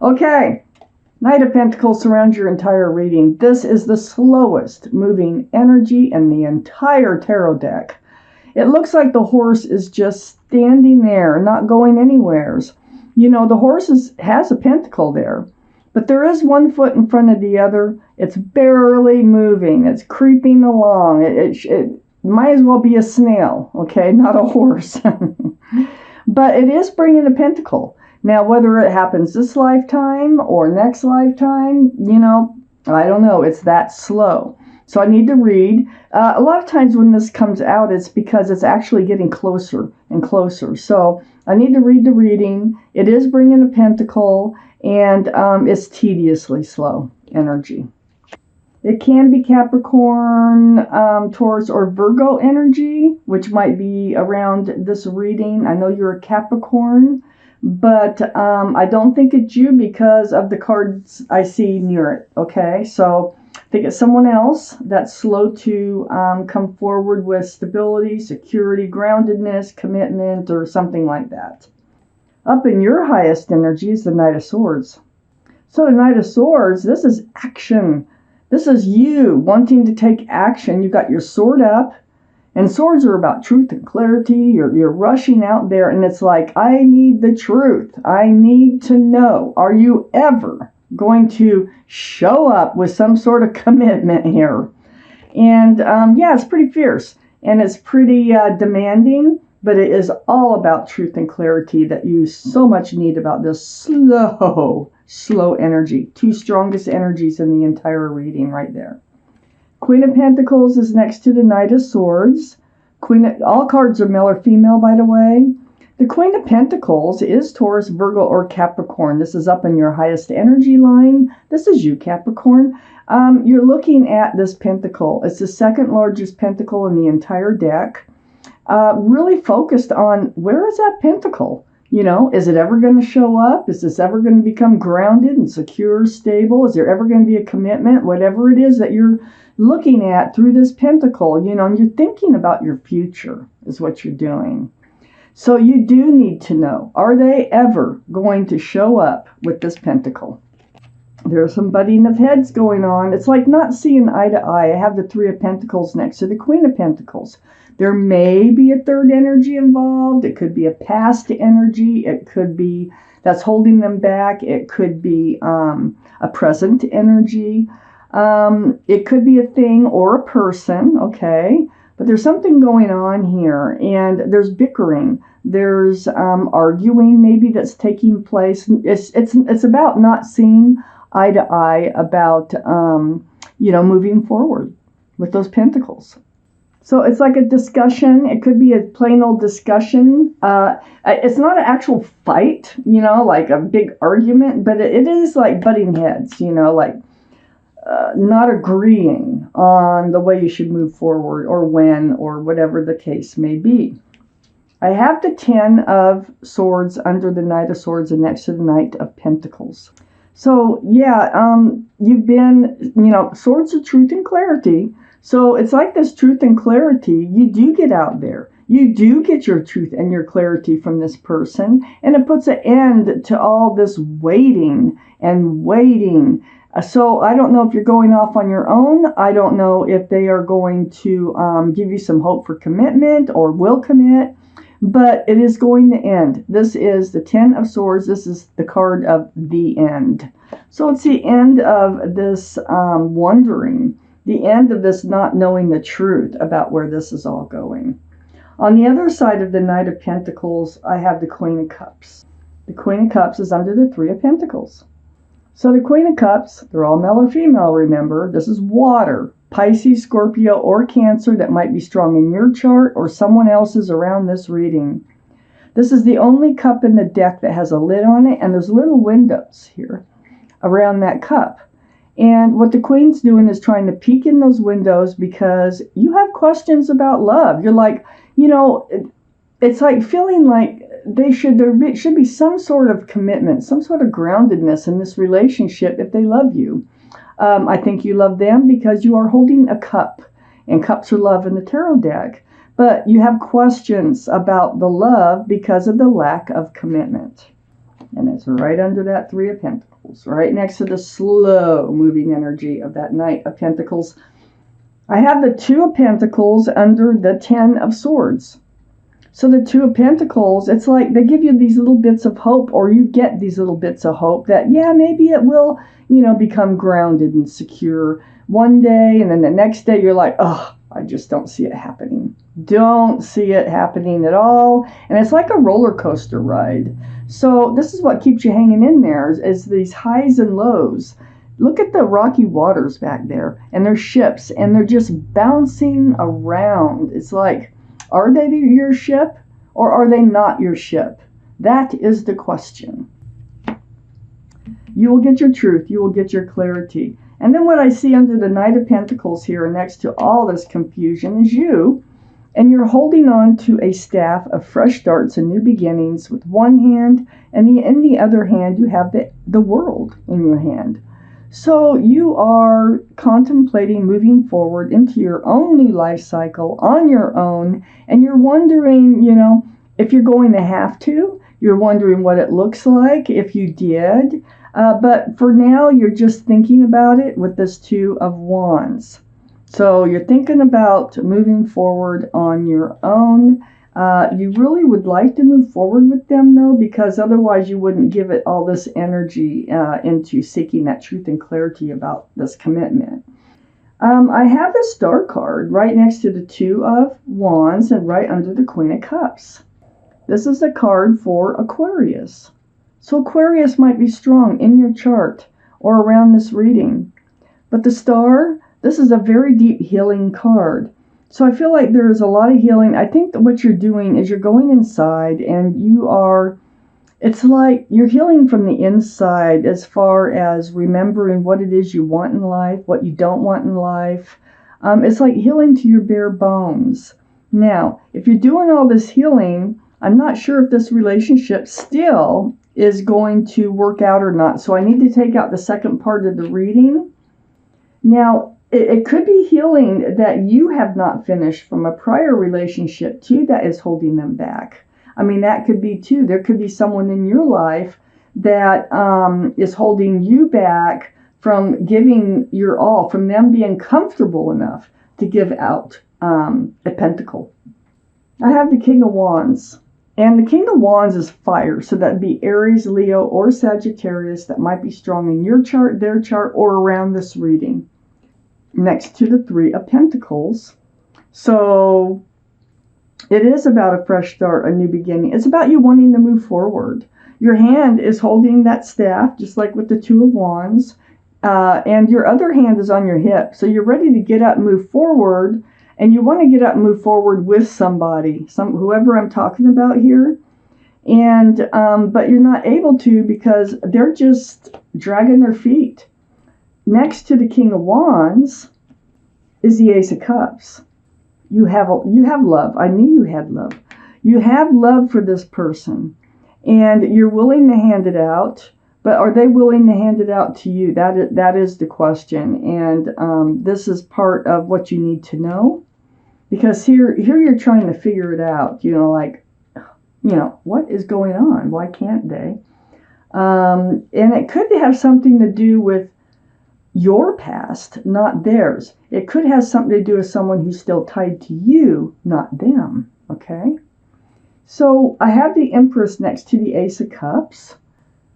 Okay, Knight of Pentacles surrounds your entire reading. This is the slowest moving energy in the entire tarot deck. It looks like the horse is just standing there, not going anywheres. You know, the horse has a pentacle there, but there is one foot in front of the other. It's barely moving. It's creeping along. It might as well be a snail, okay, not a horse. But it is bringing a pentacle. Now, whether it happens this lifetime or next lifetime, you know, I don't know. It's that slow. So I need to read. A lot of times when this comes out, it's because it's actually getting closer and closer. So I need to read the reading. It is bringing a pentacle, and it's tediously slow energy. It can be Capricorn, Taurus, or Virgo energy, which might be around this reading. I know you're a Capricorn, but I don't think it's you because of the cards I see near it, okay? So I think it's someone else that's slow to come forward with stability, security, groundedness, commitment, or something like that. Up in your highest energy is the Knight of Swords. So the Knight of Swords, this is action. This is you wanting to take action. You got your sword up, and swords are about truth and clarity. You're rushing out there, and it's like, I need the truth. I need to know. Are you ever going to show up with some sort of commitment here? And yeah, it's pretty fierce, and it's pretty demanding, but it is all about truth and clarity that you so much need about this slow energy. Two strongest energies in the entire reading right there. Queen of Pentacles is next to the Knight of Swords. All cards are male or female, by the way. The Queen of Pentacles is Taurus, Virgo, or Capricorn. This is up in your highest energy line. This is you, Capricorn. You're looking at this pentacle. It's the second largest pentacle in the entire deck. Really focused on, where is that pentacle? You know, is it ever going to show up? Is this ever going to become grounded and secure, stable? Is there ever going to be a commitment? Whatever it is that you're looking at through this pentacle, you know, and you're thinking about your future is what you're doing. So you do need to know, are they ever going to show up with this pentacle? There's some butting of heads going on. It's like not seeing eye to eye. I have the Three of Pentacles next to the Queen of Pentacles. There may be a third energy involved. It could be a past energy. It could be that's holding them back. It could be a present energy. It could be a thing or a person, okay? But there's something going on here, and there's bickering. There's arguing maybe that's taking place. It's about not seeing eye to eye about, you know, moving forward with those pentacles. So it's like a discussion. It could be a plain old discussion. It's not an actual fight, you know, like a big argument, but it is like butting heads, you know, like not agreeing on the way you should move forward or when or whatever the case may be. I have the Ten of Swords under the Knight of Swords and next to the Knight of Pentacles. So yeah, you've been, you know, swords of truth and clarity. So it's like this truth and clarity, you do get out there. You do get your truth and your clarity from this person. And it puts an end to all this waiting and waiting. So I don't know if you're going off on your own. I don't know if they are going to give you some hope for commitment or will commit. But it is going to end. This is the Ten of Swords. This is the card of the end. So it's the end of this wondering. The end of this not knowing the truth about where this is all going. On the other side of the Knight of Pentacles, I have the Queen of Cups. The Queen of Cups is under the Three of Pentacles. So the Queen of Cups, they're all male or female, remember. This is water. Pisces, Scorpio, or Cancer that might be strong in your chart or someone else's around this reading. This is the only cup in the deck that has a lid on it, and there's little windows here around that cup. And what the Queen's doing is trying to peek in those windows because you have questions about love. You're like, you know, it's like feeling like there should be some sort of commitment, some sort of groundedness in this relationship if they love you. I think you love them because you are holding a cup, and cups are love in the tarot deck. But you have questions about the love because of the lack of commitment. And it's right under that Three of Pentacles. Pentacles, right next to the slow moving energy of that Knight of Pentacles. I have the Two of Pentacles under the Ten of Swords. So the Two of Pentacles, it's like they give you these little bits of hope, or you get these little bits of hope that, yeah, maybe it will, become grounded and secure one day, and then the next day you're like, oh, I just don't see it happening. Don't see it happening at all. And it's like a roller coaster ride. So this is what keeps you hanging in there, is these highs and lows. Look at the rocky waters back there, and there's ships, and they're just bouncing around. It's like, are they your ship, or are they not your ship? That is the question. You will get your truth. You will get your clarity. And then what I see under the Knight of Pentacles here next to all this confusion is you. And you're holding on to a staff of fresh starts and new beginnings with one hand. And in the other hand, you have the world in your hand. So you are contemplating moving forward into your own new life cycle on your own. And you're wondering, if you're going to have to. You're wondering what it looks like if you did. But for now, you're just thinking about it with this Two of Wands. So you're thinking about moving forward on your own. You really would like to move forward with them, though, because otherwise you wouldn't give it all this energy into seeking that truth and clarity about this commitment. I have the Star card right next to the Two of Wands and right under the Queen of Cups. This is a card for Aquarius. So Aquarius might be strong in your chart or around this reading. But the Star, this is a very deep healing card. So I feel like there is a lot of healing. I think that what you're doing is you're going inside and it's like you're healing from the inside as far as remembering what it is you want in life, what you don't want in life. It's like healing to your bare bones. Now, if you're doing all this healing, I'm not sure if this relationship still is going to work out or not. So I need to take out the second part of the reading. Now, it could be healing that you have not finished from a prior relationship too that is holding them back. I mean, that could be too. There could be someone in your life that is holding you back from giving your all, from them being comfortable enough to give out a pentacle. I have the King of Wands. And the King of Wands is fire, so that'd be Aries, Leo, or Sagittarius that might be strong in your chart, their chart, or around this reading. Next to the Three of Pentacles. So it is about a fresh start, a new beginning. It's about you wanting to move forward. Your hand is holding that staff, just like with the Two of Wands, and your other hand is on your hip. So you're ready to get up and move forward. And you want to get up and move forward with somebody, whoever I'm talking about here. And but you're not able to because they're just dragging their feet. Next to the King of Wands is the Ace of Cups. You have love. I knew you had love. You have love for this person, and you're willing to hand it out. But are they willing to hand it out to you? That is the question. And this is part of what you need to know. Because here you're trying to figure it out. What is going on? Why can't they? And it could have something to do with your past, not theirs. It could have something to do with someone who's still tied to you, not them. Okay? So I have the Empress next to the Ace of Cups.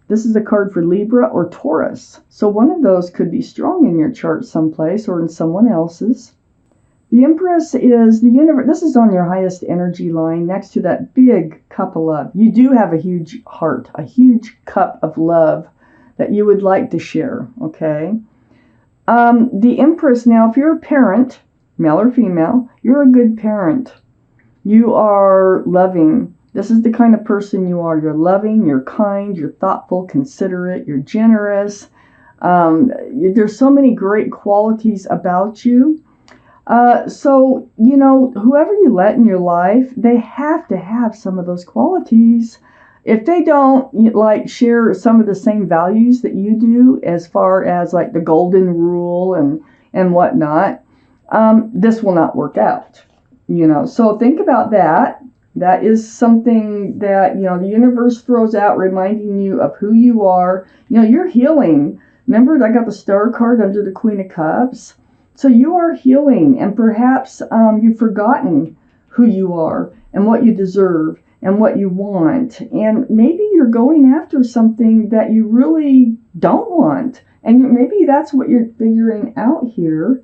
This is a card for Libra or Taurus. So one of those could be strong in your chart someplace or in someone else's. The Empress is the universe. This is on your highest energy line next to that big cup of love. You do have a huge heart, a huge cup of love that you would like to share, okay? The Empress, now, if you're a parent, male or female, you're a good parent. You are loving. This is the kind of person you are. You're loving, you're kind, you're thoughtful, considerate, you're generous. There's so many great qualities about you. So, whoever you let in your life, they have to have some of those qualities. If they don't share some of the same values that you do, as far as like the golden rule and whatnot, this will not work out. So think about that. That is something that, the universe throws out, reminding you of who you are. You're healing. Remember, I got the Star card under the Queen of Cups. So you are healing, and perhaps you've forgotten who you are and what you deserve and what you want. And maybe you're going after something that you really don't want. And maybe that's what you're figuring out here.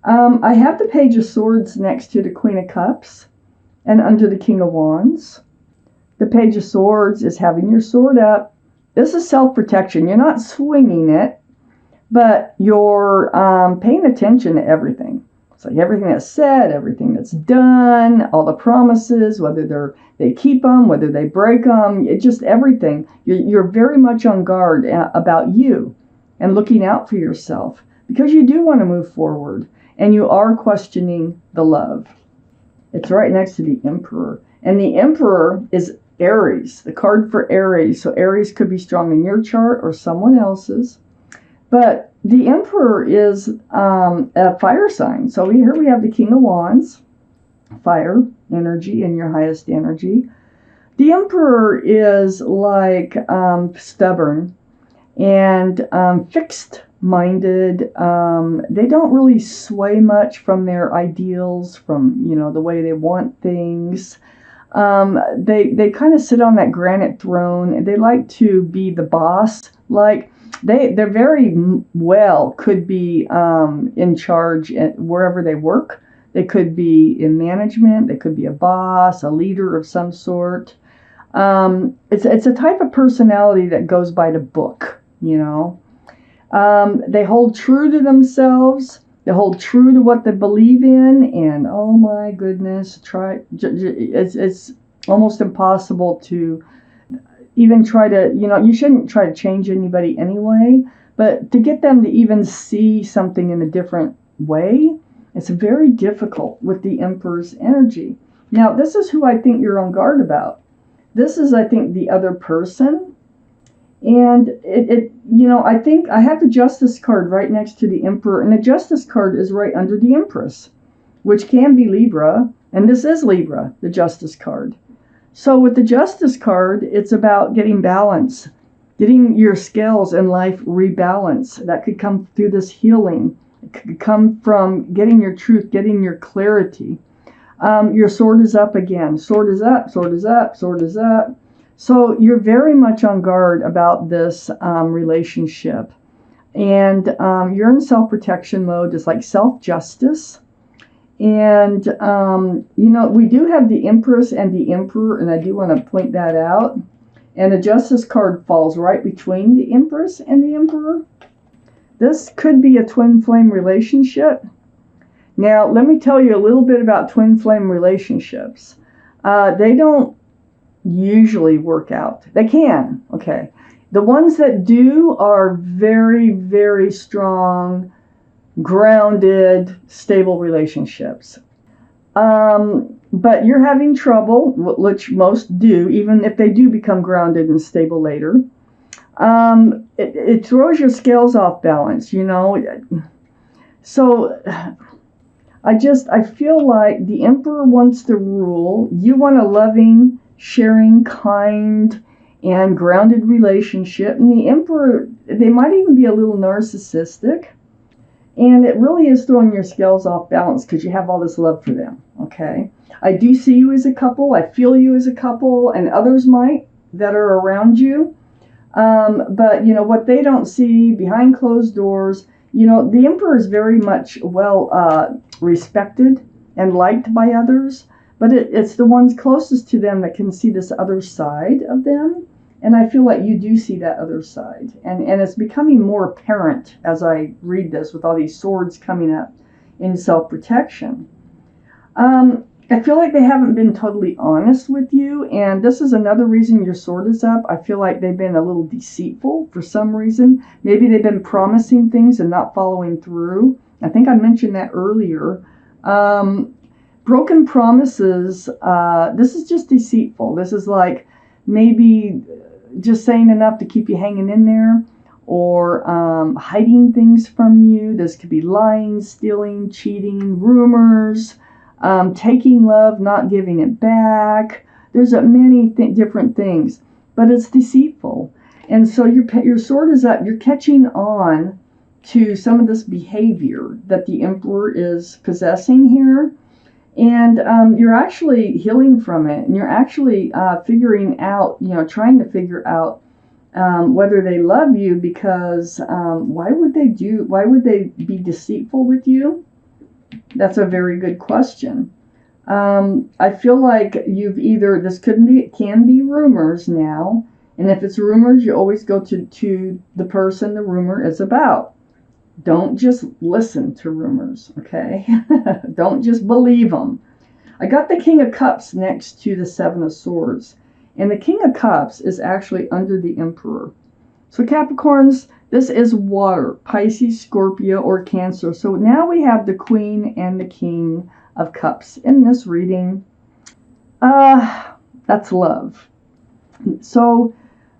I have the Page of Swords next to the Queen of Cups and under the King of Wands. The Page of Swords is having your sword up. This is self-protection. You're not swinging it, but you're paying attention to everything. It's like everything that's said, everything that's done, all the promises, whether they keep them, whether they break them, just everything. You're very much on guard about you and looking out for yourself because you do want to move forward and you are questioning the love. It's right next to the Emperor. And the Emperor is Aries, the card for Aries. So Aries could be strong in your chart or someone else's. But the Emperor is a fire sign. So here we have the King of Wands, fire energy and your highest energy. The Emperor is like stubborn and fixed-minded. They don't really sway much from their ideals, from the way they want things. They kind of sit on that granite throne. They like to be the boss. Like they're very well could be in charge wherever they work. They could be in management. They could be a boss, a leader of some sort. It's a type of personality that goes by the book. They hold true to themselves. They hold true to what they believe in, and oh my goodness, it's almost impossible to even try to, you shouldn't try to change anybody anyway, but to get them to even see something in a different way, it's very difficult with the Emperor's energy. Now, this is who I think you're on guard about. This is, I think, the other person. And I think I have the Justice card right next to the Emperor, and the Justice card is right under the Empress, which can be Libra, and this is Libra, the Justice card. So with the Justice card, it's about getting balance, getting your scales in life rebalanced. That could come through this healing. It could come from getting your truth, getting your clarity. Your sword is up again. Sword is up, sword is up, sword is up. So you're very much on guard about this relationship. And you're in self-protection mode. It's like self-justice. And, we do have the Empress and the Emperor, and I do want to point that out. And the Justice card falls right between the Empress and the Emperor. This could be a twin flame relationship. Now, let me tell you a little bit about twin flame relationships. They don't usually work out. They can, okay. The ones that do are very, very strong, grounded, stable relationships. But you're having trouble, which most do, even if they do become grounded and stable later. It throws your scales off balance, So I feel like the Emperor wants to rule. You want a loving, sharing, kind, and grounded relationship. And the Emperor, they might even be a little narcissistic. And it really is throwing your scales off balance because you have all this love for them, okay? I do see you as a couple. I feel you as a couple, and others might that are around you. But, what they don't see behind closed doors, the Emperor is very much respected and liked by others. But it's the ones closest to them that can see this other side of them. And I feel like you do see that other side. And it's becoming more apparent as I read this with all these swords coming up in self-protection. I feel like they haven't been totally honest with you. And this is another reason your sword is up. I feel like they've been a little deceitful for some reason. Maybe they've been promising things and not following through. I think I mentioned that earlier. Broken promises, this is just deceitful. This is like maybe just saying enough to keep you hanging in there, or hiding things from you. This could be lying, stealing, cheating, rumors, taking love, not giving it back. There's many different things, but it's deceitful. And so your sword is up. You're catching on to some of this behavior that the Emperor is possessing here. And you're actually healing from it. And you're actually figuring out, trying to figure out whether they love you, because why would they be deceitful with you? That's a very good question. I feel like this can be rumors now. And if it's rumors, you always go to the person the rumor is about. Don't just listen to rumors, okay? Don't just believe them. I got the King of Cups next to the Seven of Swords. And the King of Cups is actually under the Emperor. So Capricorns, this is water, Pisces, Scorpio, or Cancer. So now we have the Queen and the King of Cups in this reading. That's love. So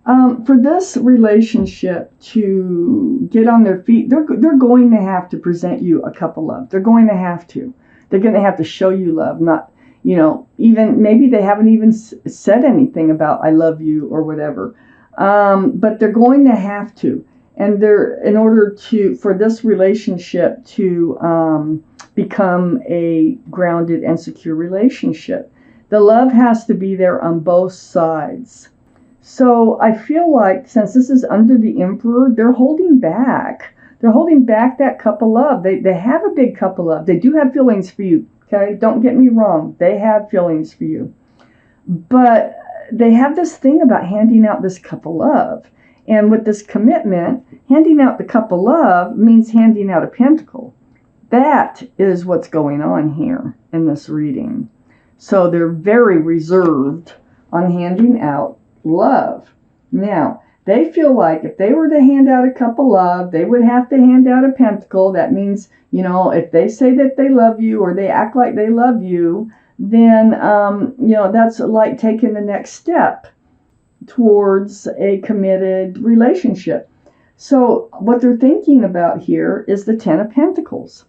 for this relationship to get on their feet, they're going to have to present you a cup of love. They're going to have to. They're going to have to show you love, not, even maybe they haven't even said anything about I love you or whatever. But they're going to have to. And in order for this relationship to become a grounded and secure relationship, the love has to be there on both sides. So I feel like since this is under the Emperor, they're holding back. They're holding back that cup of love. They have a big cup of love. They do have feelings for you, okay? Don't get me wrong. They have feelings for you. But they have this thing about handing out this cup of love. And with this commitment, handing out the cup of love means handing out a pentacle. That is what's going on here in this reading. So they're very reserved on handing out love. Now, they feel like if they were to hand out a cup of love, they would have to hand out a pentacle. That means, if they say that they love you or they act like they love you, then, that's like taking the next step towards a committed relationship. So what they're thinking about here is the Ten of Pentacles.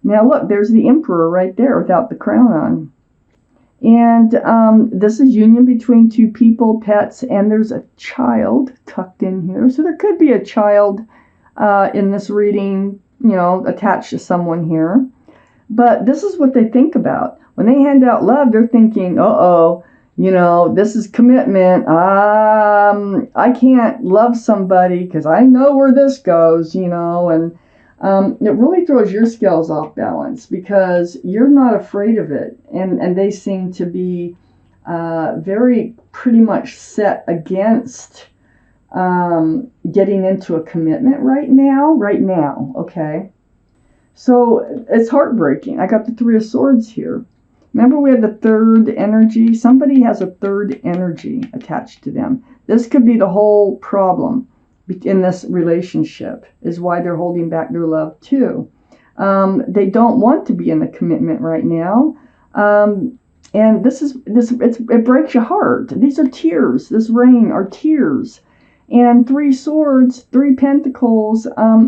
Now, look, there's the Emperor right there without the crown on. And this is union between two people, pets, and there's a child tucked in here. So there could be a child in this reading, attached to someone here. But this is what they think about. When they hand out love, they're thinking, this is commitment. I can't love somebody because I know where this goes, and it really throws your scales off balance because you're not afraid of it. And they seem to be very pretty much set against getting into a commitment right now, okay? So it's heartbreaking. I got the Three of Swords here. Remember we had the third energy? Somebody has a third energy attached to them. This could be the whole problem in this relationship, is why they're holding back their love too. They don't want to be in the commitment right now. And it breaks your heart. These are tears. This rain are tears. And Three Swords, Three Pentacles,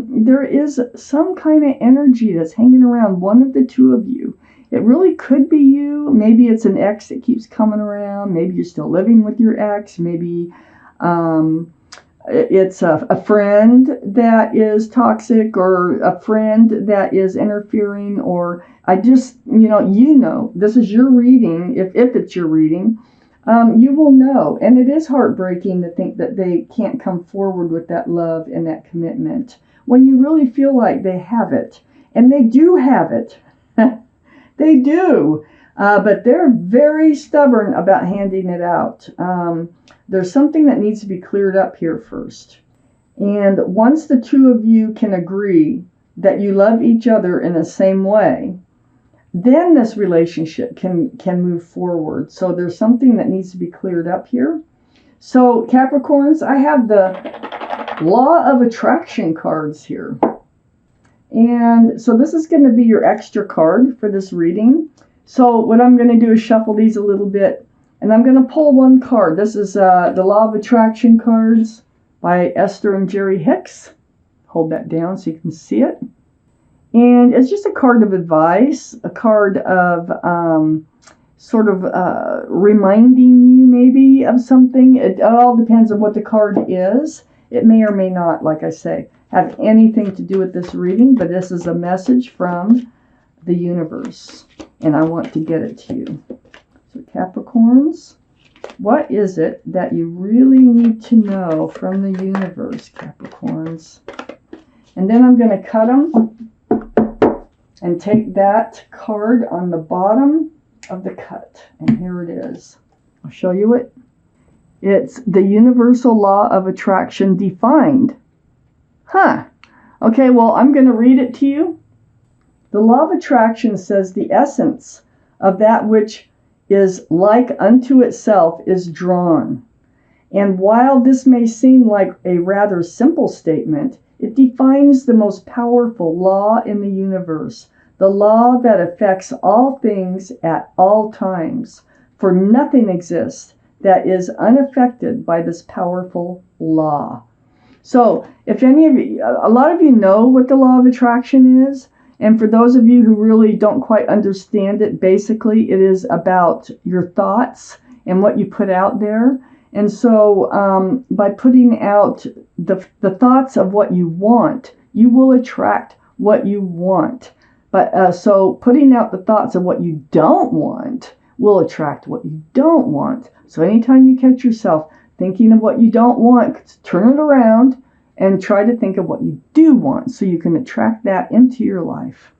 there is some kind of energy that's hanging around one of the two of you. It really could be you. Maybe it's an ex that keeps coming around. Maybe you're still living with your ex. Maybe it's a friend that is toxic, or a friend that is interfering, or this is your reading. If it's your reading, you will know. And it is heartbreaking to think that they can't come forward with that love and that commitment when you really feel like they have it. And they do have it. They do. But they're very stubborn about handing it out. There's something that needs to be cleared up here first. And once the two of you can agree that you love each other in the same way, then this relationship can move forward. So there's something that needs to be cleared up here. So Capricorns, I have the Law of Attraction cards here. And so this is going to be your extra card for this reading. So what I'm going to do is shuffle these a little bit, and I'm going to pull one card. This is the Law of Attraction cards by Esther and Jerry Hicks. Hold that down so you can see it. And it's just a card of advice, a card of sort of reminding you maybe of something. It all depends on what the card is. It may or may not, like I say, have anything to do with this reading, but this is a message from the universe, and I want to get it to you. So Capricorns, what is it that you really need to know from the universe, Capricorns? And then I'm going to cut them and take that card on the bottom of the cut. And here it is. I'll show you it. It's the universal law of attraction defined. Huh. Okay, well, I'm going to read it to you. The law of attraction says the essence of that which is like unto itself is drawn. And while this may seem like a rather simple statement, it defines the most powerful law in the universe, the law that affects all things at all times. For nothing exists that is unaffected by this powerful law. So, if any of you, a lot of you know what the law of attraction is, and for those of you who really don't quite understand it, basically it is about your thoughts and what you put out there. And so by putting out the thoughts of what you want, you will attract what you want. But so putting out the thoughts of what you don't want will attract what you don't want. So anytime you catch yourself thinking of what you don't want, turn it around and try to think of what you do want so you can attract that into your life.